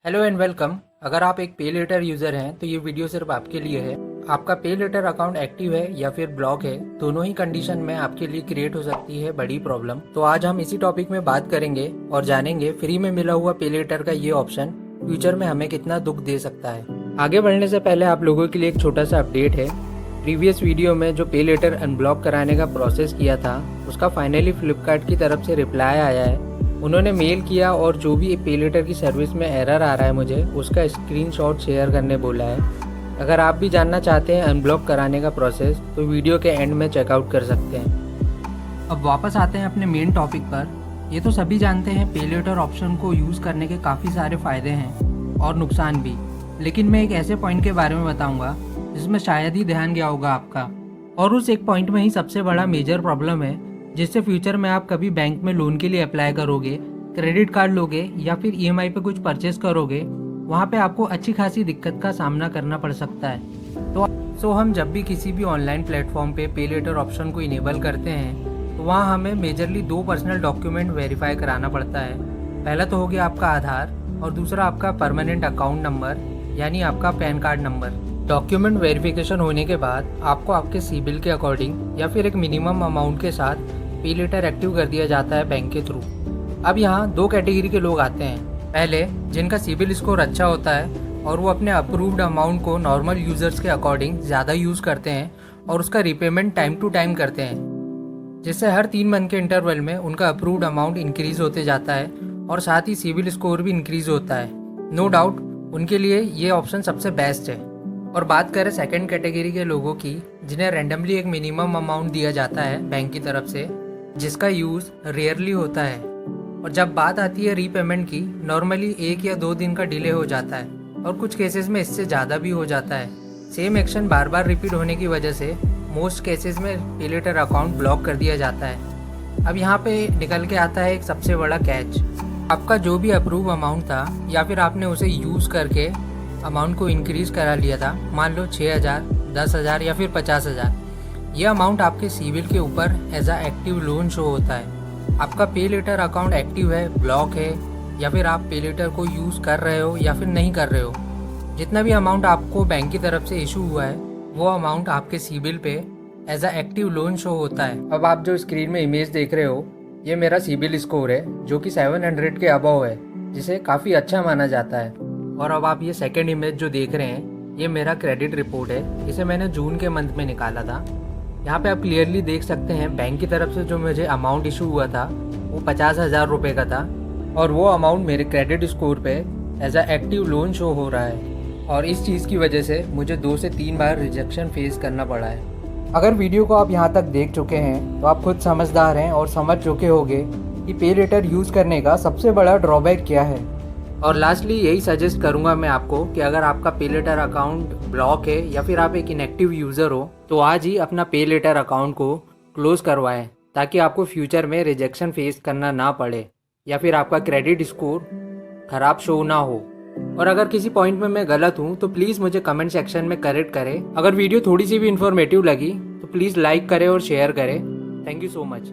Hello and welcome. अगर आप एक पे लेटर यूज़र हैं तो ये वीडियो सिर्फ आपके लिए है। आपका पे लेटर अकाउंट एक्टिव है या फिर ब्लॉक है, दोनों ही कंडीशन में आपके लिए क्रिएट हो सकती है बड़ी प्रॉब्लम। तो आज हम इसी टॉपिक में बात करेंगे और जानेंगे फ्री में मिला हुआ पे लेटर का ये ऑप्शन फ्यूचर में हमें कितना दुख दे सकता है। आगे बढ़ने से पहले आप लोगों के लिए एक छोटा सा अपडेट है। प्रीवियस वीडियो में जो पे लेटर अनब्लॉक कराने का प्रोसेस किया था उसका फाइनली फ्लिपकार्ट की तरफ से रिप्लाई आया है। उन्होंने मेल किया और जो भी पे लेटर की सर्विस में एरर आ रहा है मुझे उसका स्क्रीनशॉट शेयर करने बोला है। अगर आप भी जानना चाहते हैं अनब्लॉक कराने का प्रोसेस तो वीडियो के एंड में चेकआउट कर सकते हैं। अब वापस आते हैं अपने मेन टॉपिक पर। ये तो सभी जानते हैं पे लेटर ऑप्शन को यूज़ करने के काफ़ी सारे फ़ायदे हैं और नुकसान भी, लेकिन मैं एक ऐसे पॉइंट के बारे में बताऊँगा जिसमें शायद ही ध्यान गया होगा आपका, और उस एक पॉइंट में ही सबसे बड़ा मेजर प्रॉब्लम है जिससे फ्यूचर में आप कभी बैंक में लोन के लिए अप्लाई करोगे, क्रेडिट कार्ड लोगे या फिर ईएमआई पे कुछ परचेस करोगे, वहाँ पे आपको अच्छी खासी दिक्कत का सामना करना पड़ सकता है। तो हम जब भी किसी भी ऑनलाइन प्लेटफॉर्म पे लेटर ऑप्शन को इनेबल करते हैं तो वहाँ हमें मेजरली 2 पर्सनल डॉक्यूमेंट वेरीफाई कराना पड़ता है। पहला तो हो गया आपका आधार और दूसरा आपका परमानेंट अकाउंट नंबर यानी आपका pan card number. Document verification होने के बाद आपको आपके सिबिल के अकॉर्डिंग या फिर एक मिनिमम अमाउंट के साथ पे लेटर एक्टिव कर दिया जाता है बैंक के थ्रू। अब यहाँ 2 कैटेगरी के लोग आते हैं। पहले जिनका सिबिल स्कोर अच्छा होता है और वो अपने अप्रूव्ड अमाउंट को नॉर्मल यूजर्स के अकॉर्डिंग ज़्यादा यूज़ करते हैं और उसका रिपेमेंट टाइम टू टाइम करते हैं, जिससे हर 3 मंथ के इंटरवल में उनका अप्रूव्ड अमाउंट इंक्रीज होते जाता है और साथ ही सिबिल स्कोर भी इंक्रीज होता है। नो डाउट उनके लिए ये ऑप्शन सबसे बेस्ट है। और बात करें सेकंड कैटेगरी के लोगों की, जिन्हें रैंडमली एक मिनिमम अमाउंट दिया जाता है बैंक की तरफ से, जिसका यूज़ रेयरली होता है, और जब बात आती है रीपेमेंट की, नॉर्मली 1 या 2 दिन का डिले हो जाता है और कुछ केसेस में इससे ज़्यादा भी हो जाता है। सेम एक्शन बार बार रिपीट होने की वजह से मोस्ट केसेस में पे लेटर अकाउंट ब्लॉक कर दिया जाता है। अब यहाँ पे निकल के आता है एक सबसे बड़ा कैच। आपका जो भी अप्रूव अमाउंट था या फिर आपने उसे यूज़ करके अमाउंट को इंक्रीज करा लिया था, मान लो 6,000, 10,000 या फिर 50,000, ये अमाउंट आपके सिबिल के ऊपर as a active loan show होता है। आपका पे लेटर अकाउंट एक्टिव है, ब्लॉक है, या फिर आप पे लेटर को यूज़ कर रहे हो या फिर नहीं कर रहे हो, जितना भी अमाउंट आपको बैंक की तरफ से इशू हुआ है वो अमाउंट आपके सिबिल पे as a active loan show होता है। अब आप जो स्क्रीन में इमेज देख रहे हो ये मेरा सिबिल स्कोर है जो कि 700 के अबव है, जिसे काफ़ी अच्छा माना जाता है। और अब आप ये सेकेंड इमेज जो देख रहे हैं ये मेरा क्रेडिट रिपोर्ट है, इसे मैंने जून के मंथ में निकाला था। यहाँ पे आप क्लियरली देख सकते हैं बैंक की तरफ से जो मुझे अमाउंट इशू हुआ था वो 50,000 रुपये का था, और वो अमाउंट मेरे क्रेडिट स्कोर पे as a active loan show हो रहा है, और इस चीज़ की वजह से मुझे 2 से 3 बार रिजेक्शन फेस करना पड़ा है। अगर वीडियो को आप यहाँ तक देख चुके हैं तो आप खुद समझदार हैं और समझ चुके होंगे कि पे लेटर यूज़ करने का सबसे बड़ा ड्रॉबैक क्या है। और लास्टली यही सजेस्ट करूंगा मैं आपको कि अगर आपका पे लेटर अकाउंट ब्लॉक है या फिर आप एक इनएक्टिव यूज़र हो तो आज ही अपना पे लेटर अकाउंट को क्लोज करवाएं, ताकि आपको फ्यूचर में रिजेक्शन फेस करना ना पड़े या फिर आपका क्रेडिट स्कोर खराब शो ना हो। और अगर किसी पॉइंट में मैं गलत हूँ तो प्लीज़ मुझे कमेंट सेक्शन में करेक्ट करें। अगर वीडियो थोड़ी सी भी इन्फॉर्मेटिव लगी तो प्लीज़ लाइक करें और शेयर करें। Thank you so much.